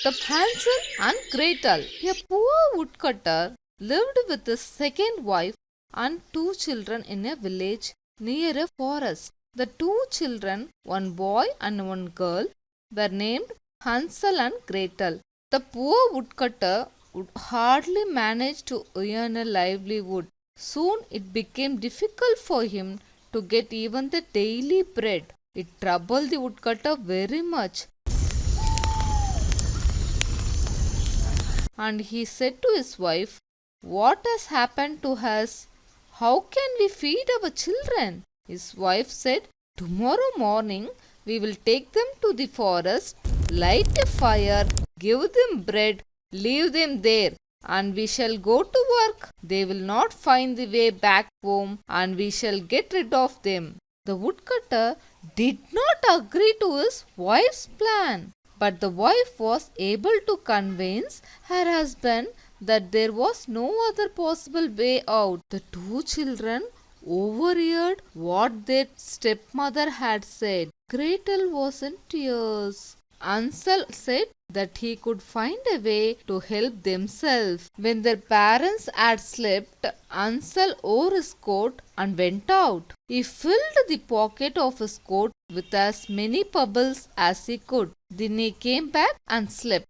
The Hansel and Gretel. A poor woodcutter lived with his second wife and two children in a village near a forest. The two children, one boy and one girl, were named Hansel and Gretel. The poor woodcutter would hardly manage to earn a livelihood. Soon it became difficult for him to get even the daily bread. It troubled the woodcutter very much. And he said to his wife, "What has happened to us? How can we feed our children?" His wife said, "Tomorrow morning we will take them to the forest, light a fire, give them bread, leave them there, and we shall go to work. They will not find the way back home, and we shall get rid of them." The woodcutter did not agree to his wife's plan, but the wife was able to convince her husband that there was no other possible way out. The two children overheard what their stepmother had said. Gretel was in tears. Hansel said that he could find a way to help themselves. When their parents had slept, Hansel wore his coat and went out. He filled the pocket of his coat with as many pebbles as he could. Then he came back and slept.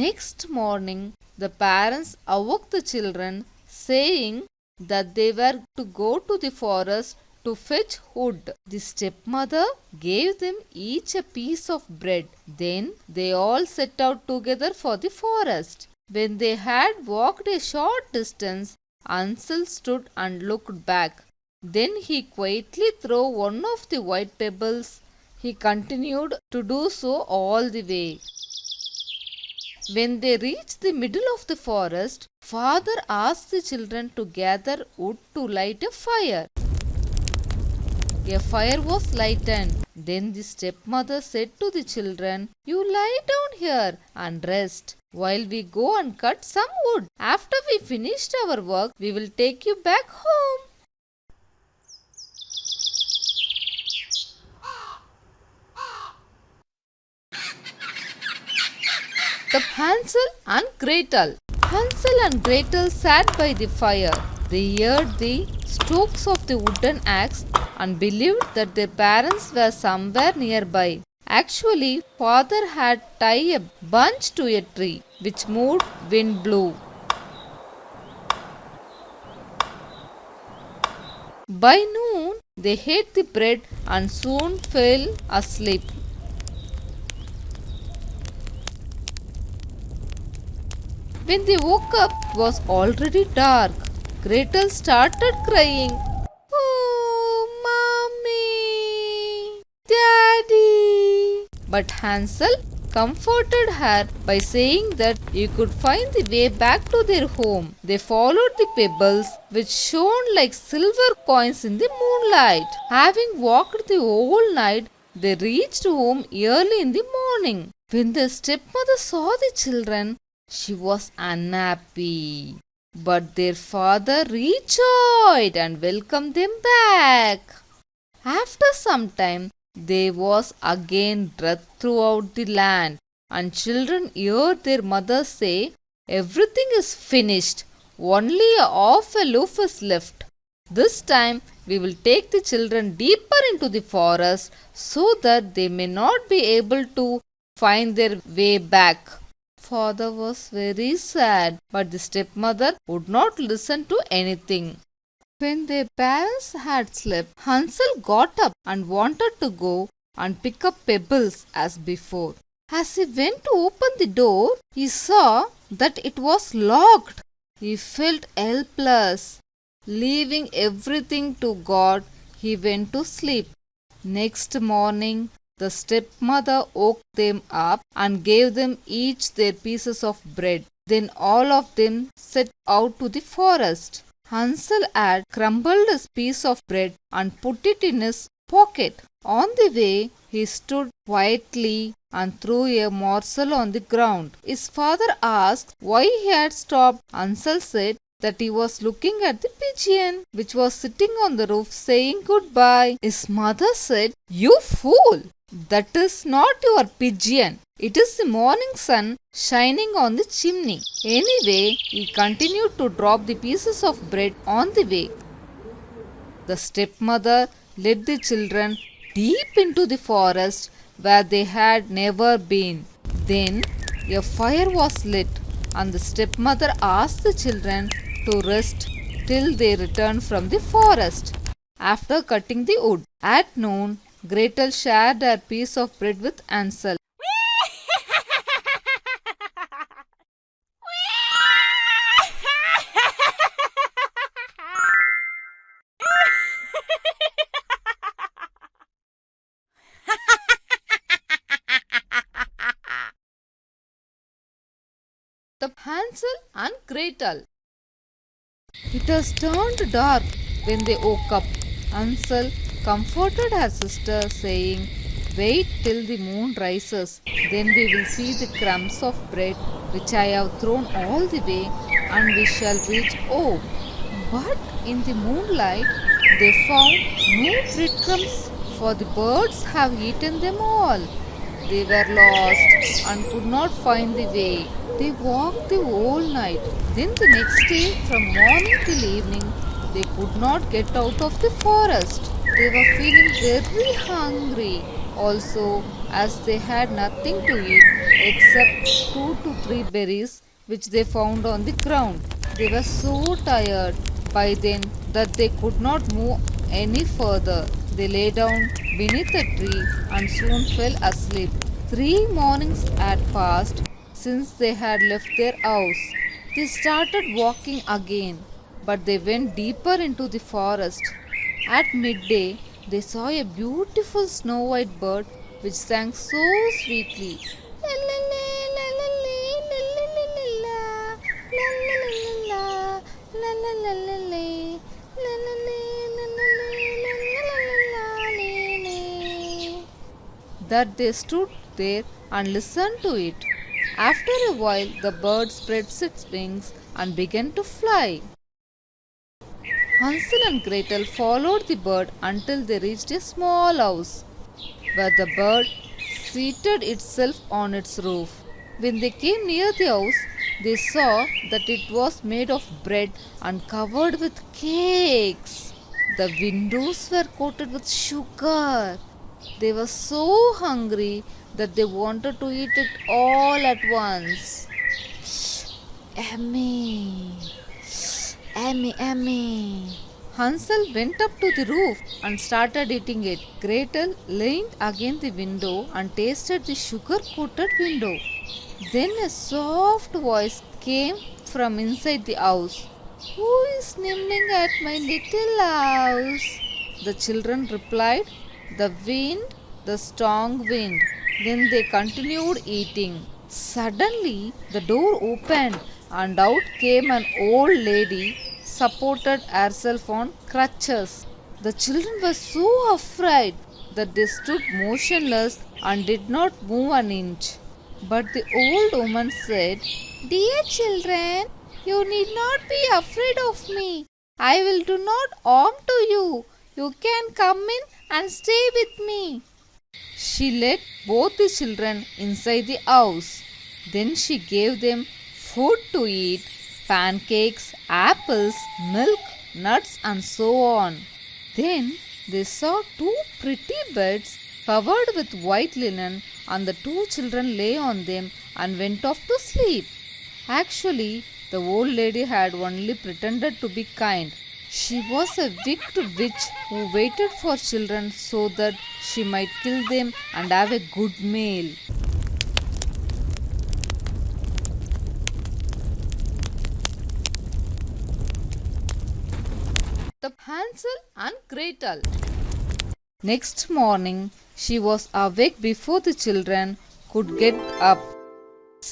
Next morning, the parents awoke the children, saying that they were to go to the forest to fetch wood. The stepmother gave them each a piece of bread. Then they all set out together for the forest. When they had walked a short distance, Hansel stood and looked back. Then he quietly threw one of the white pebbles. He continued to do so all the way. When they reached the middle of the forest, father asked the children to gather wood to light a fire. A fire was lighted. Then the stepmother said to the children, "You lie down here and rest while we go and cut some wood. After we finished our work, we will take you back home." The Hansel and Gretel. Hansel and Gretel sat by the fire. They heard the strokes of the wooden axe and believed that their parents were somewhere nearby. Actually, father had tied a bunch to a tree, which moved wind blew. By noon, they ate the bread and soon fell asleep. When they woke up, it was already dark. Gretel started crying. "Oh, Mommy! Daddy!" But Hansel comforted her by saying that he could find the way back to their home. They followed the pebbles, which shone like silver coins in the moonlight. Having walked the whole night, they reached home early in the morning. When the stepmother saw the children, she was unhappy. But their father rejoiced and welcomed them back. After some time, there was again death throughout the land, and children heard their mother say, "Everything is finished, only half a loaf is left. This time we will take the children deeper into the forest so that they may not be able to find their way back." Father was very sad, but the stepmother would not listen to anything. When their parents had slept, Hansel got up and wanted to go and pick up pebbles as before. As he went to open the door, he saw that it was locked. He felt helpless. Leaving everything to God, he went to sleep. Next morning, the stepmother woke them up and gave them each their pieces of bread. Then all of them set out to the forest. Hansel had crumbled his piece of bread and put it in his pocket. On the way, he stood quietly and threw a morsel on the ground. His father asked why he had stopped. Hansel said that he was looking at the pigeon, which was sitting on the roof saying goodbye. His mother said, "You fool! That is not your pigeon. It is the morning sun shining on the chimney. Anyway, he continued to drop the pieces of bread on the way. The stepmother led the children deep into the forest where they had never been. Then a fire was lit, and the stepmother asked the children to rest till they returned from the forest. After cutting the wood at noon, Gretel shared her piece of bread with Hansel. The Hansel and Gretel. It has turned dark when they woke up. Hansel comforted her sister, saying, "Wait till the moon rises, then we will see the crumbs of bread which I have thrown all the way, and we shall reach home." But in the moonlight they found no breadcrumbs, for the birds have eaten them all. They were lost and could not find the way. They walked the whole night. Then the next day, from morning till evening, they could not get out of the forest. They were feeling very hungry. Also, as they had nothing to eat except 2 to 3 berries which they found on the ground. They were so tired by then that they could not move any further. They lay down beneath a tree and soon fell asleep. 3 mornings had passed since they had left their house. They started walking again, but they went deeper into the forest. At midday, they saw a beautiful snow white bird which sang so sweetly. That they stood there and listened to it. After a while, the bird spread its wings and began to fly. Hansel and Gretel followed the bird until they reached a small house, where the bird seated itself on its roof. When they came near the house, they saw that it was made of bread and covered with cakes. The windows were coated with sugar. They were so hungry that they wanted to eat it all at once. Yummy! Yummy, yummy! Hansel went up to the roof and started eating it. Gretel leaned against the window and tasted the sugar-coated window. Then a soft voice came from inside the house. "Who is nibbling at my little house?" The children replied, "The wind, the strong wind." Then they continued eating. Suddenly, the door opened and out came an old lady, supported herself on crutches. The children were so afraid that they stood motionless and did not move an inch. But the old woman said, "Dear children, you need not be afraid of me. I will do not harm to you. You can come in and stay with me." She led both the children inside the house. Then she gave them food to eat, pancakes, apples, milk, nuts, and so on. Then they saw 2 pretty beds covered with white linen, and the 2 children lay on them and went off to sleep. Actually, the old lady had only pretended to be kind. She was a wicked witch who waited for children so that she might kill them and have a good meal. The Hansel and Gretel. Next morning, she was awake before the children could get up.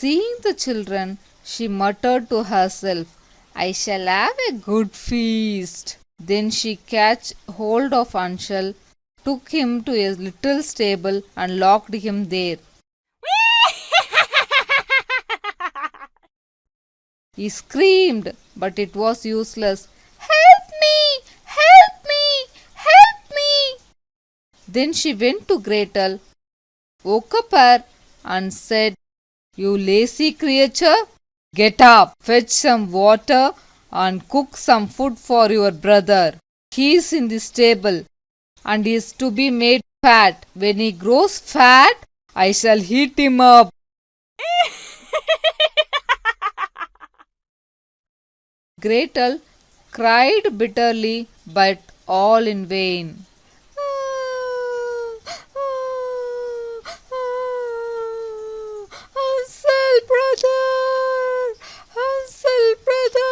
Seeing the children, she muttered to herself, "I shall have a good feast." Then she catch hold of Hansel, took him to a little stable and locked him there. He screamed, but it was useless. "Help me! Help me! Help me!" Then she went to Gretel, woke up her and said, "You lazy creature, get up, fetch some water and cook some food for your brother. He is in the stable and is to be made fat. When he grows fat, I shall eat him up." Gretel cried bitterly, but all in vain. Hansel, brother! Hansel, brother!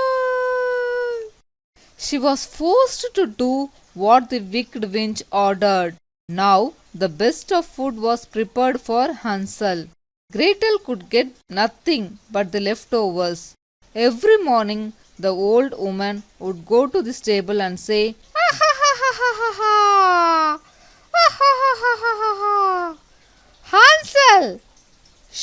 She was forced to do what the wicked witch ordered. Now the best of food was prepared for Hansel. Gretel could get nothing but the leftovers. Every morning the old woman would go to the stable and say, "Ah, ha, ha, ha, ha, ha, ha. Ah, ha, ha, ha, ha, ha, ha. Hansel,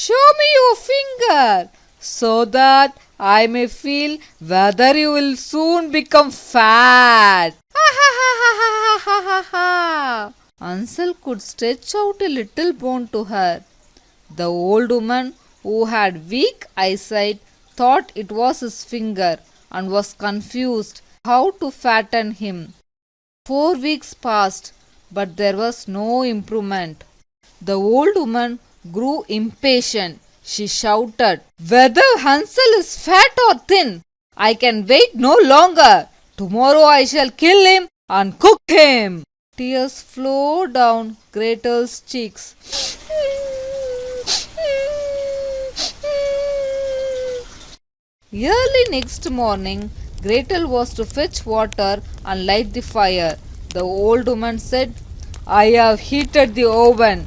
show me your finger so that I may feel whether you will soon become fat." Ha ha ha ha ha ha ha ha. Hansel could stretch out a little bone to her. The old woman, who had weak eyesight, thought it was his finger and was confused how to fatten him. 4 weeks passed, but there was no improvement. The old woman grew impatient. She shouted, "Whether Hansel is fat or thin, I can wait no longer. Tomorrow I shall kill him and cook him." Tears flowed down Gretel's cheeks. Early next morning, Gretel was to fetch water and light the fire. The old woman said, "I have heated the oven.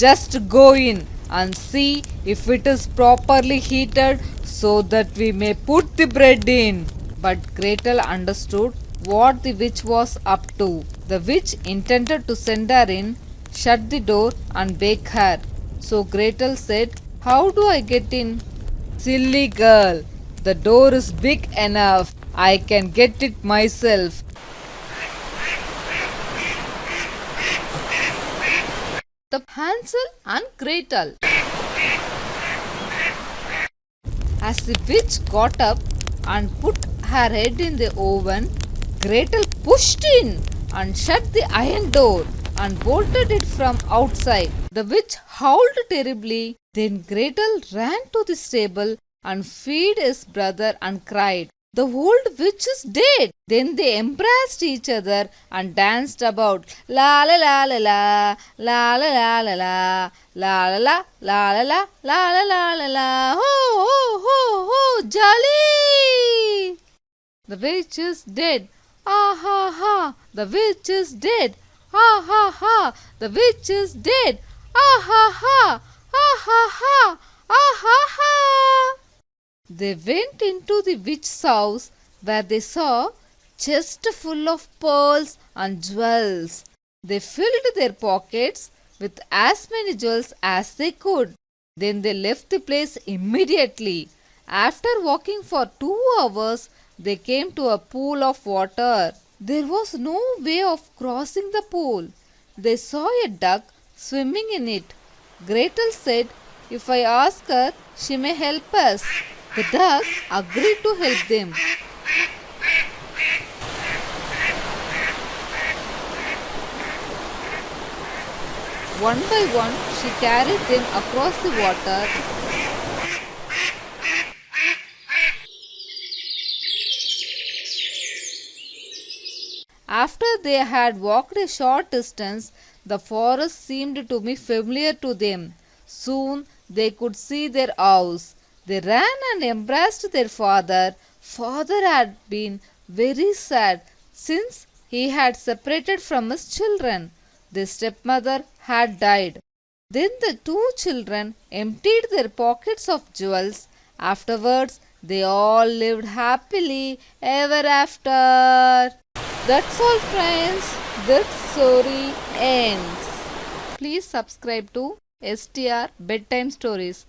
Just go in and see if it is properly heated so that we may put the bread in." But Gretel understood what the witch was up to. The witch intended to send her in, shut the door and bake her. So Gretel said, "How do I get in?" "Silly girl, the door is big enough. I can get it myself." The Hansel and Gretel. As the witch got up and put her head in the oven, Gretel pushed in and shut the iron door and bolted it from outside. The witch howled terribly. Then Gretel ran to the stable and fed his brother and cried, "The old witch is dead." Then they embraced each other and danced about. La la la la la, la la la la la, la la la la la la, la la la la la, ho ho ho ho, jolly! The witch is dead. Ah ha ha, the witch is dead. Ah ha ha, the witch is dead. Ah ha ha, ah ha ha, ah ha ha. They went into the witch's house where they saw chest full of pearls and jewels. They filled their pockets with as many jewels as they could. Then they left the place immediately. After walking for 2 hours, they came to a pool of water. There was no way of crossing the pool. They saw a duck swimming in it. Gretel said, "If I ask her, she may help us." The duck agreed to help them. One by one, she carried them across the water. After they had walked a short distance, the forest seemed to be familiar to them. Soon they could see their house. They ran and embraced their father. Father had been very sad since he had separated from his children. Their stepmother had died. Then the two children emptied their pockets of jewels. Afterwards, they all lived happily ever after. That's all, friends. This story ends. Please subscribe to STR Bedtime Stories.